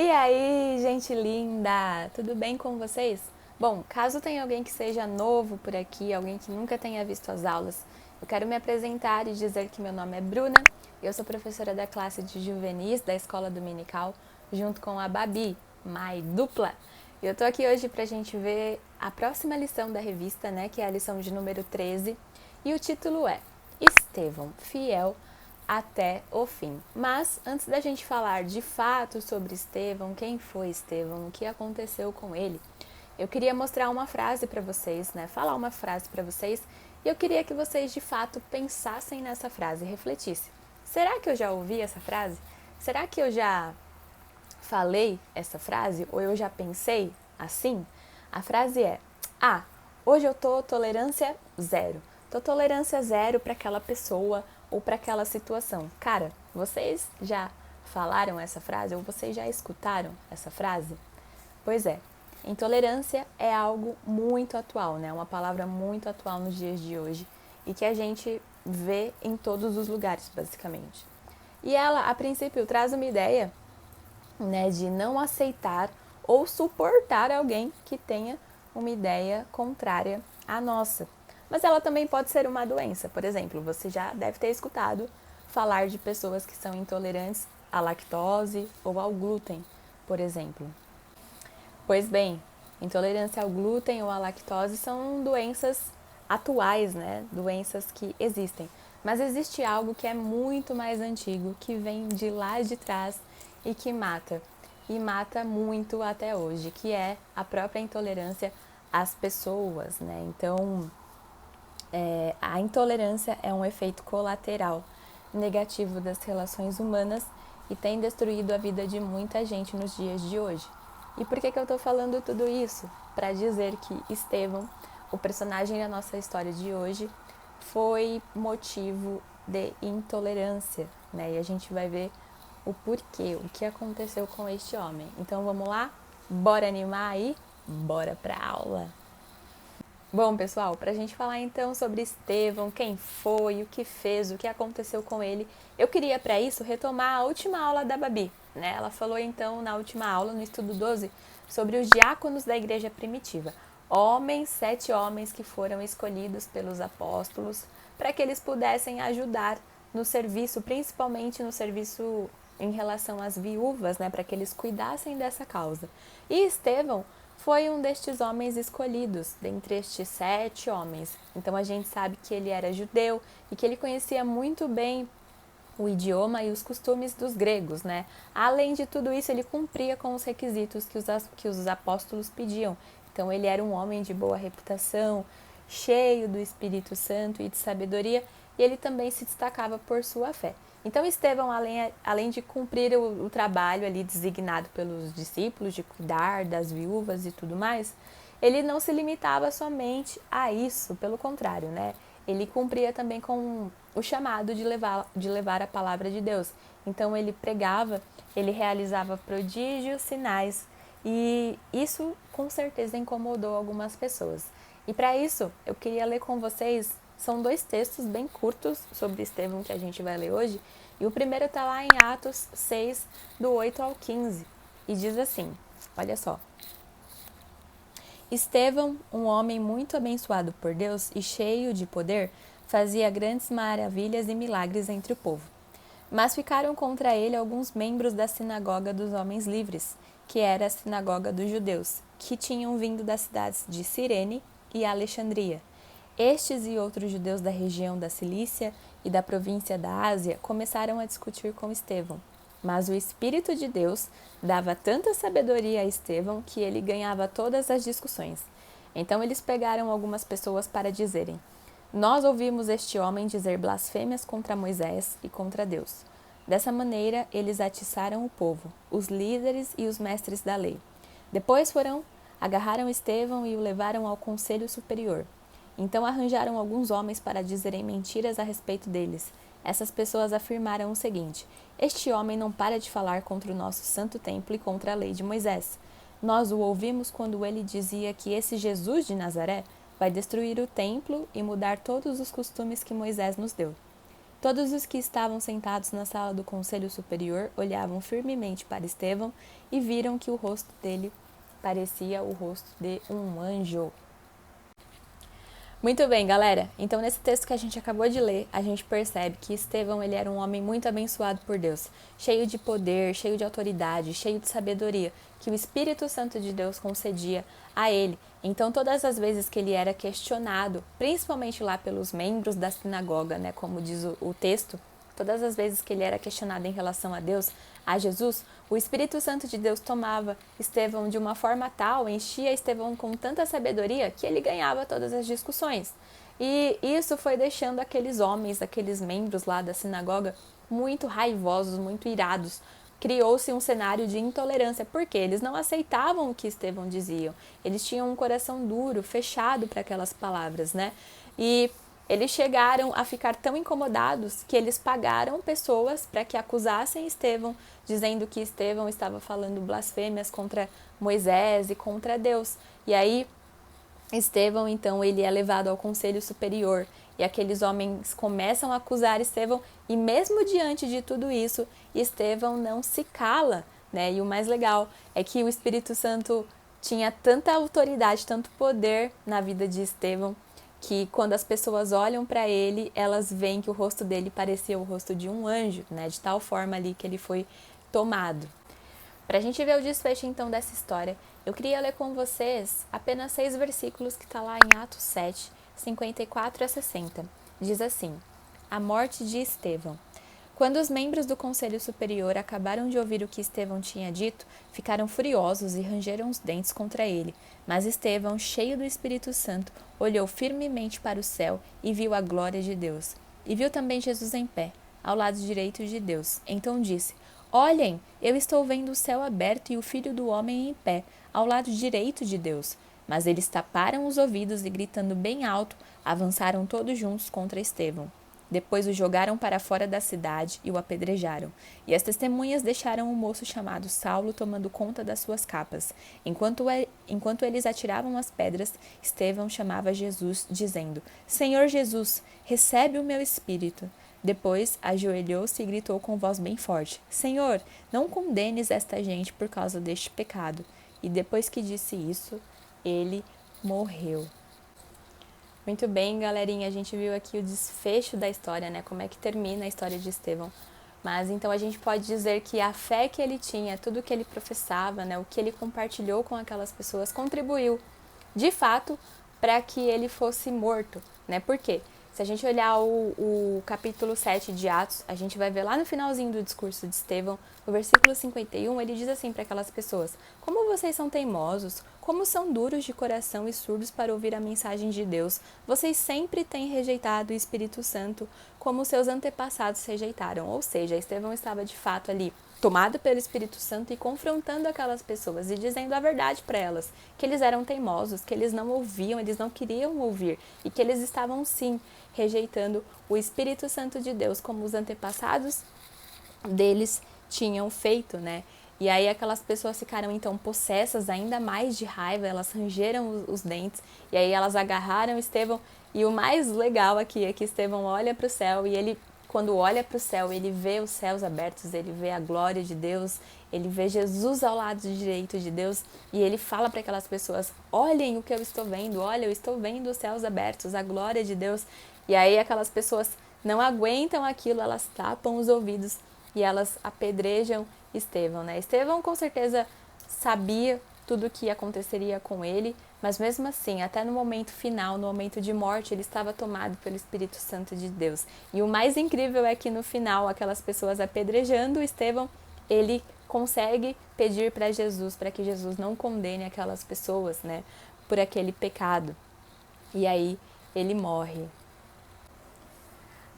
E aí, gente linda, tudo bem com vocês? Bom, caso tenha alguém que seja novo por aqui, alguém que nunca tenha visto as aulas, eu quero me apresentar e dizer que meu nome é Bruna, eu sou professora da classe de juvenis da Escola Dominical, junto com a Babi, my dupla. E eu tô aqui hoje pra gente ver a próxima lição da revista, né, que é a lição de número 13, e o título é Estevão, fiel até o fim. Mas antes da gente falar de fato sobre Estevão, quem foi Estevão, o que aconteceu com ele, eu queria mostrar uma frase para vocês, né? Falar uma frase para vocês, e eu queria que vocês de fato pensassem nessa frase, refletissem. Será que eu já ouvi essa frase? Será que eu já falei essa frase ou eu já pensei assim? A frase é: "Ah, hoje eu tô tolerância zero. Tô tolerância zero para aquela pessoa ou para aquela situação". Cara, vocês já falaram essa frase ou vocês já escutaram essa frase? Pois é. Intolerância é algo muito atual, né? Uma palavra muito atual nos dias de hoje e que a gente vê em todos os lugares, basicamente. E ela, a princípio, traz uma ideia, né, de não aceitar ou suportar alguém que tenha uma ideia contrária à nossa. Mas ela também pode ser uma doença. Por exemplo, você já deve ter escutado falar de pessoas que são intolerantes à lactose ou ao glúten, por exemplo. Pois bem, intolerância ao glúten ou à lactose são doenças atuais, né? Doenças que existem. Mas existe algo que é muito mais antigo, que vem de lá de trás e que mata. E mata muito até hoje, que é a própria intolerância às pessoas, né? Então, a intolerância é um efeito colateral negativo das relações humanas e tem destruído a vida de muita gente nos dias de hoje. E por que eu estou falando tudo isso? Para dizer que Estevão, o personagem da nossa história de hoje, foi motivo de intolerância, né? E a gente vai ver o porquê, o que aconteceu com este homem. Então vamos lá? Bora animar aí? Bora para a aula! Bom, pessoal, para a gente falar então sobre Estevão, quem foi, o que fez, o que aconteceu com ele, eu queria para isso retomar a última aula da Babi, né? Ela falou então na última aula, no estudo 12, sobre os diáconos da igreja primitiva. Homens, 7 homens que foram escolhidos pelos apóstolos para que eles pudessem ajudar no serviço, principalmente no serviço em relação às viúvas, né, para que eles cuidassem dessa causa. E Estevão foi um destes homens escolhidos, dentre estes 7 homens. Então a gente sabe que ele era judeu e que ele conhecia muito bem o idioma e os costumes dos gregos, né? Além de tudo isso, ele cumpria com os requisitos que os apóstolos pediam. Então ele era um homem de boa reputação, cheio do Espírito Santo e de sabedoria, e ele também se destacava por sua fé. Então Estevão, além de cumprir o trabalho ali designado pelos discípulos, de cuidar das viúvas e tudo mais, ele não se limitava somente a isso, pelo contrário, né? Ele cumpria também com o chamado de levar a palavra de Deus. Então ele pregava, ele realizava prodígios, sinais, e isso com certeza incomodou algumas pessoas. E para isso, eu queria ler com vocês, são 2 textos bem curtos sobre Estevão que a gente vai ler hoje, e o primeiro está lá em Atos 6, do 8 ao 15, e diz assim, olha só: Estevão, um homem muito abençoado por Deus e cheio de poder, fazia grandes maravilhas e milagres entre o povo. Mas ficaram contra ele alguns membros da sinagoga dos homens livres, que era a sinagoga dos judeus, que tinham vindo das cidades de Cirene e Alexandria. Estes e outros judeus da região da Cilícia e da província da Ásia começaram a discutir com Estevão. Mas o Espírito de Deus dava tanta sabedoria a Estevão que ele ganhava todas as discussões. Então eles pegaram algumas pessoas para dizerem: Nós ouvimos este homem dizer blasfêmias contra Moisés e contra Deus. Dessa maneira, eles atiçaram o povo, os líderes e os mestres da lei. Depois agarraram Estevão e o levaram ao conselho superior. Então arranjaram alguns homens para dizerem mentiras a respeito deles. Essas pessoas afirmaram o seguinte: Este homem não para de falar contra o nosso santo templo e contra a lei de Moisés. Nós o ouvimos quando ele dizia que esse Jesus de Nazaré vai destruir o templo e mudar todos os costumes que Moisés nos deu. Todos os que estavam sentados na sala do Conselho Superior olhavam firmemente para Estevão e viram que o rosto dele parecia o rosto de um anjo. Muito bem, galera. Então, nesse texto que a gente acabou de ler, a gente percebe que Estevão ele era um homem muito abençoado por Deus, cheio de poder, cheio de autoridade, cheio de sabedoria, que o Espírito Santo de Deus concedia a ele. Então, todas as vezes que ele era questionado, principalmente lá pelos membros da sinagoga, né, como diz o texto, todas as vezes que ele era questionado em relação a Deus, a Jesus, o Espírito Santo de Deus tomava Estevão de uma forma tal, enchia Estevão com tanta sabedoria que ele ganhava todas as discussões. E isso foi deixando aqueles homens, aqueles membros lá da sinagoga, muito raivosos, muito irados. Criou-se um cenário de intolerância, porque eles não aceitavam o que Estevão dizia. Eles tinham um coração duro, fechado para aquelas palavras, né? E eles chegaram a ficar tão incomodados que eles pagaram pessoas para que acusassem Estevão, dizendo que Estevão estava falando blasfêmias contra Moisés e contra Deus. E aí, Estevão, então, ele é levado ao Conselho Superior e aqueles homens começam a acusar Estevão e mesmo diante de tudo isso, Estevão não se cala, né? E o mais legal é que o Espírito Santo tinha tanta autoridade, tanto poder na vida de Estevão, que quando as pessoas olham para ele, elas veem que o rosto dele parecia o rosto de um anjo, né? De tal forma ali que ele foi tomado. Para a gente ver o desfecho então dessa história, eu queria ler com vocês apenas 6 versículos que está lá em Atos 7, 54 a 60. Diz assim: a morte de Estevão. Quando os membros do Conselho Superior acabaram de ouvir o que Estevão tinha dito, ficaram furiosos e rangeram os dentes contra ele. Mas Estevão, cheio do Espírito Santo, olhou firmemente para o céu e viu a glória de Deus. E viu também Jesus em pé, ao lado direito de Deus. Então disse: olhem, eu estou vendo o céu aberto e o Filho do Homem em pé, ao lado direito de Deus. Mas eles taparam os ouvidos e, gritando bem alto, avançaram todos juntos contra Estevão. Depois o jogaram para fora da cidade e o apedrejaram. E as testemunhas deixaram um moço chamado Saulo tomando conta das suas capas. Enquanto eles atiravam as pedras, Estevão chamava Jesus, dizendo: Senhor Jesus, recebe o meu espírito. Depois ajoelhou-se e gritou com voz bem forte: Senhor, não condenes esta gente por causa deste pecado. E depois que disse isso, ele morreu. Muito bem, galerinha, a gente viu aqui o desfecho da história, né? Como é que termina a história de Estevão. Mas então a gente pode dizer que a fé que ele tinha, tudo que ele professava, né? O que ele compartilhou com aquelas pessoas contribuiu, de fato, para que ele fosse morto, né? Por quê? Se a gente olhar o capítulo 7 de Atos, a gente vai ver lá no finalzinho do discurso de Estevão, no versículo 51, ele diz assim para aquelas pessoas: como vocês são teimosos, como são duros de coração e surdos para ouvir a mensagem de Deus, vocês sempre têm rejeitado o Espírito Santo, como seus antepassados rejeitaram. Ou seja, Estevão estava de fato ali tomado pelo Espírito Santo e confrontando aquelas pessoas e dizendo a verdade para elas, que eles eram teimosos, que eles não ouviam, eles não queriam ouvir e que eles estavam sim rejeitando o Espírito Santo de Deus, como os antepassados deles tinham feito, né? E aí aquelas pessoas ficaram então possessas ainda mais de raiva, elas rangeram os dentes e aí elas agarraram Estevão. E o mais legal aqui é que Estevão olha para o céu e ele, quando olha para o céu, ele vê os céus abertos, ele vê a glória de Deus, ele vê Jesus ao lado direito de Deus e ele fala para aquelas pessoas: olhem o que eu estou vendo, olha, eu estou vendo os céus abertos, a glória de Deus. E aí aquelas pessoas não aguentam aquilo, elas tapam os ouvidos e elas apedrejam Estevão, né? Estevão com certeza sabia tudo o que aconteceria com ele, mas mesmo assim, até no momento final, no momento de morte, ele estava tomado pelo Espírito Santo de Deus. E o mais incrível é que no final, aquelas pessoas apedrejando Estevão, ele consegue pedir para Jesus, para que Jesus não condene aquelas pessoas, né, por aquele pecado. E aí ele morre.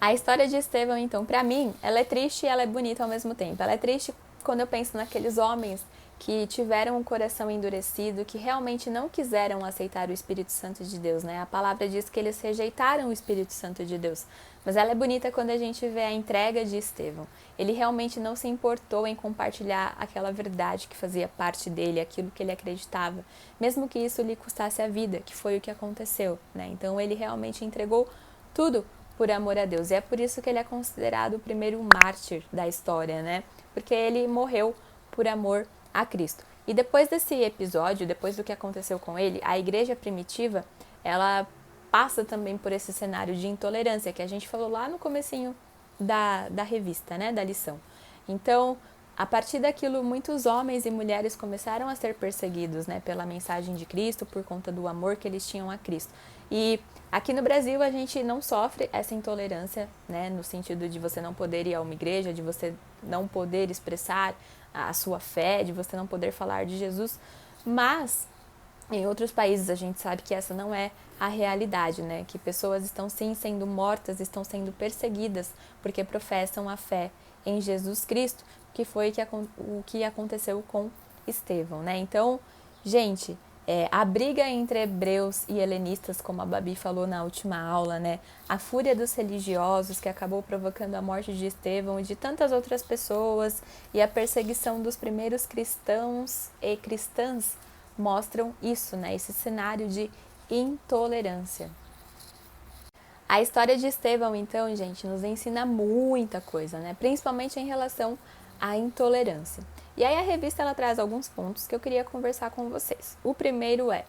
A história de Estevão, então, para mim, ela é triste e ela é bonita ao mesmo tempo. Ela é triste quando eu penso naqueles homens que tiveram um coração endurecido, que realmente não quiseram aceitar o Espírito Santo de Deus, né? A palavra diz que eles rejeitaram o Espírito Santo de Deus. Mas ela é bonita quando a gente vê a entrega de Estevão. Ele realmente não se importou em compartilhar aquela verdade que fazia parte dele, aquilo que ele acreditava, mesmo que isso lhe custasse a vida, que foi o que aconteceu, né? Então ele realmente entregou tudo por amor a Deus. E é por isso que ele é considerado o primeiro mártir da história, né? Porque ele morreu por amor a Cristo. E depois desse episódio, depois do que aconteceu com ele, a igreja primitiva, ela passa também por esse cenário de intolerância que a gente falou lá no comecinho da revista, né, da lição. Então, a partir daquilo, muitos homens e mulheres começaram a ser perseguidos, né, pela mensagem de Cristo, por conta do amor que eles tinham a Cristo. E aqui no Brasil a gente não sofre essa intolerância, né, no sentido de você não poder ir a uma igreja, de você não poder expressar a sua fé, de você não poder falar de Jesus, mas em outros países a gente sabe que essa não é a realidade, né? Que pessoas estão sim sendo mortas, estão sendo perseguidas porque professam a fé em Jesus Cristo, que foi o que aconteceu com Estevão, né? Então, gente, a briga entre hebreus e helenistas, como a Babi falou na última aula, né? A fúria dos religiosos que acabou provocando a morte de Estevão e de tantas outras pessoas e a perseguição dos primeiros cristãos e cristãs mostram isso, né? Esse cenário de intolerância. A história de Estevão, então, gente, nos ensina muita coisa, né? Principalmente em relação à intolerância. E aí a revista ela traz alguns pontos que eu queria conversar com vocês. O primeiro é: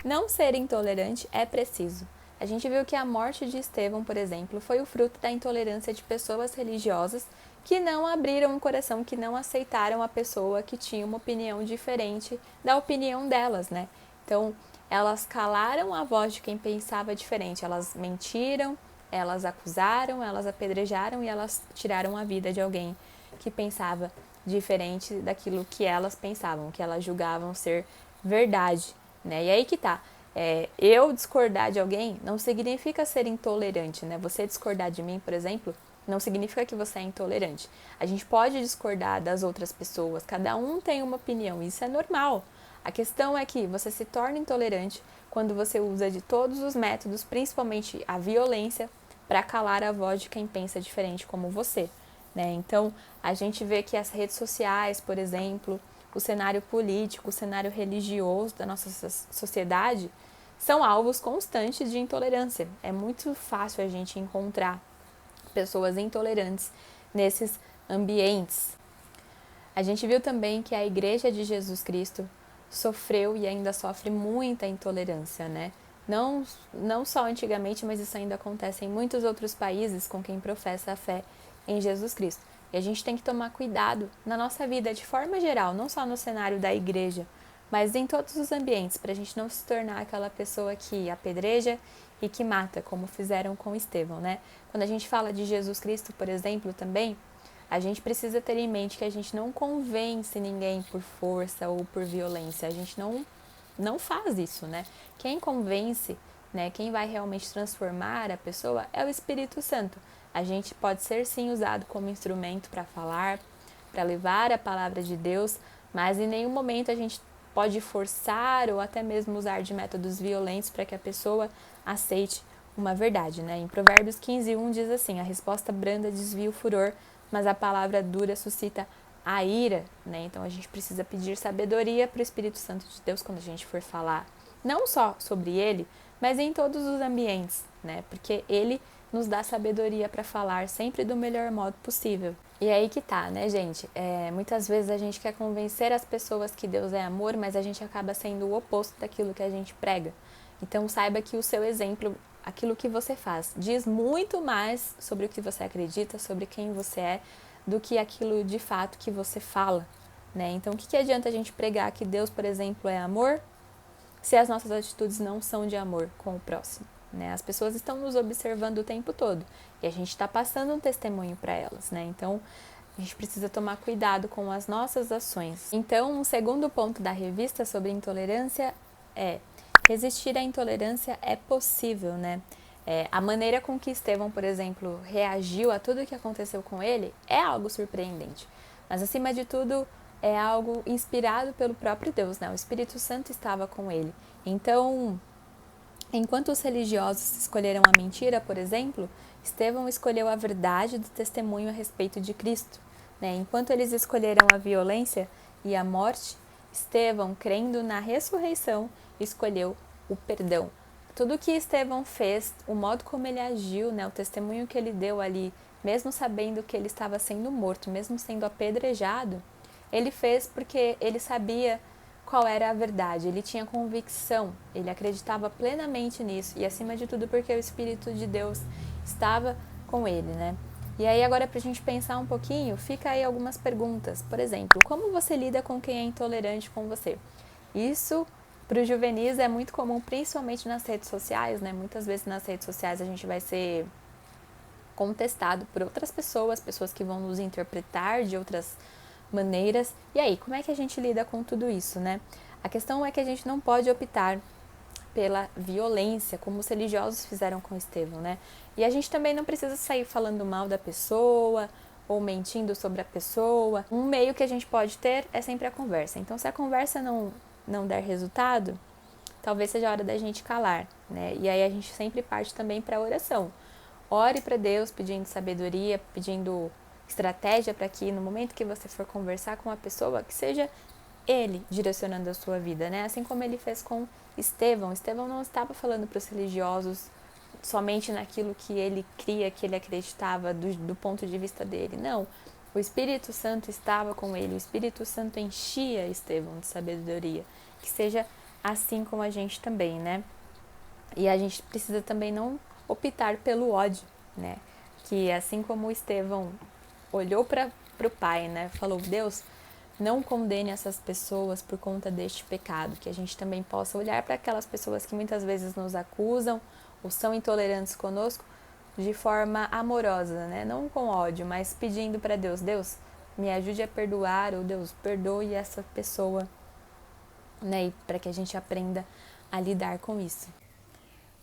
não ser intolerante é preciso. A gente viu que a morte de Estevão, por exemplo, foi o fruto da intolerância de pessoas religiosas que não abriram o coração, que não aceitaram a pessoa que tinha uma opinião diferente da opinião delas, né? Então, elas calaram a voz de quem pensava diferente, elas mentiram, elas acusaram, elas apedrejaram e elas tiraram a vida de alguém que pensava diferente daquilo que elas pensavam, que elas julgavam ser verdade, né? E aí que tá. Eu discordar de alguém não significa ser intolerante, né? Você discordar de mim, por exemplo, não significa que você é intolerante. A gente pode discordar das outras pessoas, cada um tem uma opinião, isso é normal. A questão é que você se torna intolerante quando você usa de todos os métodos, principalmente a violência, para calar a voz de quem pensa diferente como você, né? Então, a gente vê que as redes sociais, por exemplo, o cenário político, o cenário religioso da nossa sociedade são alvos constantes de intolerância. É muito fácil a gente encontrar pessoas intolerantes nesses ambientes. A gente viu também que a Igreja de Jesus Cristo sofreu e ainda sofre muita intolerância, né? Não só antigamente, mas isso ainda acontece em muitos outros países com quem professa a fé em Jesus Cristo. E a gente tem que tomar cuidado na nossa vida de forma geral, não só no cenário da igreja, mas em todos os ambientes, para a gente não se tornar aquela pessoa que apedreja e que mata, como fizeram com Estevão, né? Quando a gente fala de Jesus Cristo, por exemplo, também, a gente precisa ter em mente que a gente não convence ninguém por força ou por violência, a gente não faz isso, né? Quem convence, né, quem vai realmente transformar a pessoa é o Espírito Santo. A gente pode ser sim usado como instrumento para falar, para levar a palavra de Deus, mas em nenhum momento a gente pode forçar ou até mesmo usar de métodos violentos para que a pessoa aceite uma verdade, né? Em Provérbios 15:1 diz assim: a resposta branda desvia o furor, mas a palavra dura suscita a ira, né? Então a gente precisa pedir sabedoria para o Espírito Santo de Deus quando a gente for falar, não só sobre ele, mas em todos os ambientes, né? Porque ele nos dá sabedoria para falar sempre do melhor modo possível. E aí que tá, né, gente? Muitas vezes a gente quer convencer as pessoas que Deus é amor, mas a gente acaba sendo o oposto daquilo que a gente prega. Então saiba que o seu exemplo, aquilo que você faz, diz muito mais sobre o que você acredita, sobre quem você é, do que aquilo de fato que você fala, né? Então o que adianta a gente pregar que Deus, por exemplo, é amor, se as nossas atitudes não são de amor com o próximo, né? As pessoas estão nos observando o tempo todo e a gente está passando um testemunho para elas, né? Então a gente precisa tomar cuidado com as nossas ações. Então, um segundo ponto da revista sobre intolerância é: resistir à intolerância é possível, né? A maneira com que Estevão, por exemplo, reagiu a tudo o que aconteceu com ele é algo surpreendente. Mas, acima de tudo, é algo inspirado pelo próprio Deus, né? O Espírito Santo estava com ele. Então, enquanto os religiosos escolheram a mentira, por exemplo, Estevão escolheu a verdade do testemunho a respeito de Cristo, né? Enquanto eles escolheram a violência e a morte, Estevão, crendo na ressurreição, escolheu o perdão. Tudo que Estevão fez, o modo como ele agiu, né, o testemunho que ele deu ali, mesmo sabendo que ele estava sendo morto, mesmo sendo apedrejado, ele fez porque ele sabia qual era a verdade, ele tinha convicção, ele acreditava plenamente nisso e, acima de tudo, porque o Espírito de Deus estava com ele, né? E aí, agora, para a gente pensar um pouquinho, fica aí algumas perguntas. Por exemplo, como você lida com quem é intolerante com você? Isso, para os juvenis, é muito comum, principalmente nas redes sociais, né? Muitas vezes nas redes sociais a gente vai ser contestado por outras pessoas, pessoas que vão nos interpretar de outras maneiras. E aí, como é que a gente lida com tudo isso, né? A questão é que a gente não pode optar pela violência, como os religiosos fizeram com Estevão, né? E a gente também não precisa sair falando mal da pessoa ou mentindo sobre a pessoa. Um meio que a gente pode ter é sempre a conversa. Então, se a conversa não der resultado, talvez seja a hora da gente calar, né? E aí a gente sempre parte também para a oração. Ore para Deus pedindo sabedoria, pedindo estratégia para que no momento que você for conversar com uma pessoa, que seja ele direcionando a sua vida, né? Assim como ele fez com Estevão. Estevão não estava falando para os religiosos somente naquilo que ele cria, que ele acreditava do ponto de vista dele. Não. O Espírito Santo estava com ele. O Espírito Santo enchia Estevão de sabedoria. Que seja assim com a gente também, né? E a gente precisa também não optar pelo ódio, né? Que assim como Estevão olhou para o Pai, né? Falou, Deus, não condene essas pessoas por conta deste pecado, que a gente também possa olhar para aquelas pessoas que muitas vezes nos acusam ou são intolerantes conosco de forma amorosa, né? Não com ódio, mas pedindo para Deus, Deus, me ajude a perdoar, ou Deus, perdoe essa pessoa, né? E para que a gente aprenda a lidar com isso.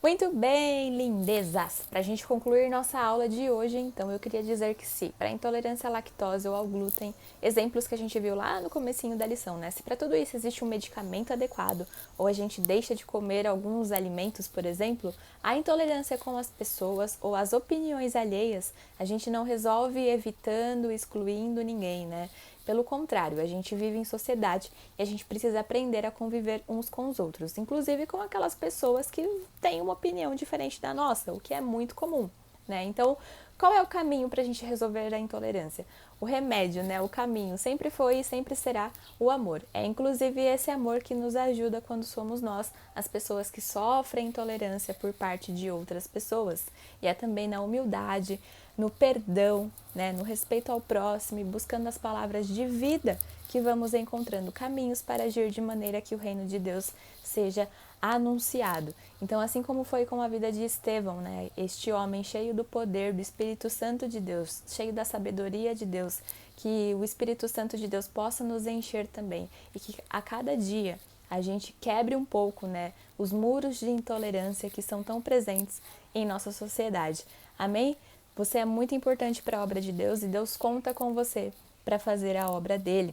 Muito bem, lindezas! Para a gente concluir nossa aula de hoje, então, eu queria dizer que se para intolerância à lactose ou ao glúten, exemplos que a gente viu lá no comecinho da lição, né? Se para tudo isso existe um medicamento adequado, ou a gente deixa de comer alguns alimentos, por exemplo, a intolerância com as pessoas ou as opiniões alheias, a gente não resolve evitando, excluindo ninguém, né? Pelo contrário, a gente vive em sociedade e a gente precisa aprender a conviver uns com os outros, inclusive com aquelas pessoas que têm uma opinião diferente da nossa, o que é muito comum, né? Então, qual é o caminho para a gente resolver a intolerância? O remédio, né? O caminho sempre foi e sempre será o amor. É inclusive esse amor que nos ajuda quando somos nós, as pessoas que sofrem intolerância por parte de outras pessoas. E é também na humildade, no perdão, né, no respeito ao próximo e buscando as palavras de vida que vamos encontrando caminhos para agir de maneira que o reino de Deus seja anunciado. Então, assim como foi com a vida de Estevão, né, este homem cheio do poder do Espírito Santo de Deus, cheio da sabedoria de Deus, que o Espírito Santo de Deus possa nos encher também e que a cada dia a gente quebre um pouco, né, os muros de intolerância que são tão presentes em nossa sociedade. Amém? Você é muito importante para a obra de Deus e Deus conta com você para fazer a obra dele.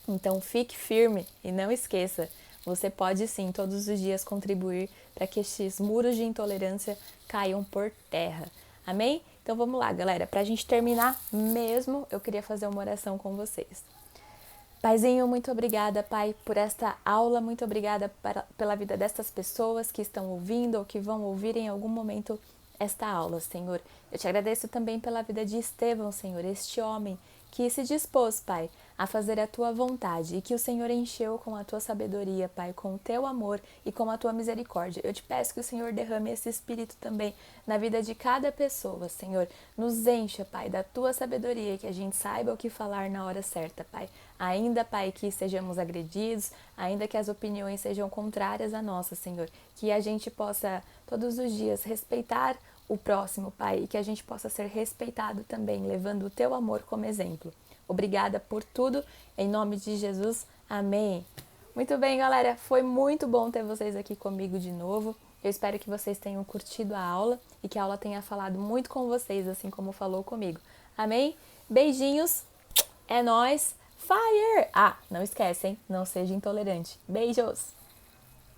Então fique firme e não esqueça, você pode sim todos os dias contribuir para que estes muros de intolerância caiam por terra. Amém? Então vamos lá, galera. Para a gente terminar mesmo, eu queria fazer uma oração com vocês. Paizinho, muito obrigada, Pai, por esta aula. Muito obrigada pela vida destas pessoas que estão ouvindo ou que vão ouvir em algum momento esta aula, Senhor. Eu te agradeço também pela vida de Estevão, Senhor, este homem que se dispôs, Pai, a fazer a Tua vontade e que o Senhor encheu com a Tua sabedoria, Pai, com o Teu amor e com a Tua misericórdia. Eu te peço que o Senhor derrame esse Espírito também na vida de cada pessoa, Senhor. Nos encha, Pai, da Tua sabedoria, que a gente saiba o que falar na hora certa, Pai. Ainda, Pai, que sejamos agredidos, ainda que as opiniões sejam contrárias à nossa, Senhor, que a gente possa todos os dias respeitar o próximo, Pai, e que a gente possa ser respeitado também, levando o Teu amor como exemplo. Obrigada por tudo, em nome de Jesus, amém. Muito bem, galera, foi muito bom ter vocês aqui comigo de novo. Eu espero que vocês tenham curtido a aula e que a aula tenha falado muito com vocês, assim como falou comigo. Amém? Beijinhos, é nóis, fire! Ah, não esquecem, não seja intolerante. Beijos!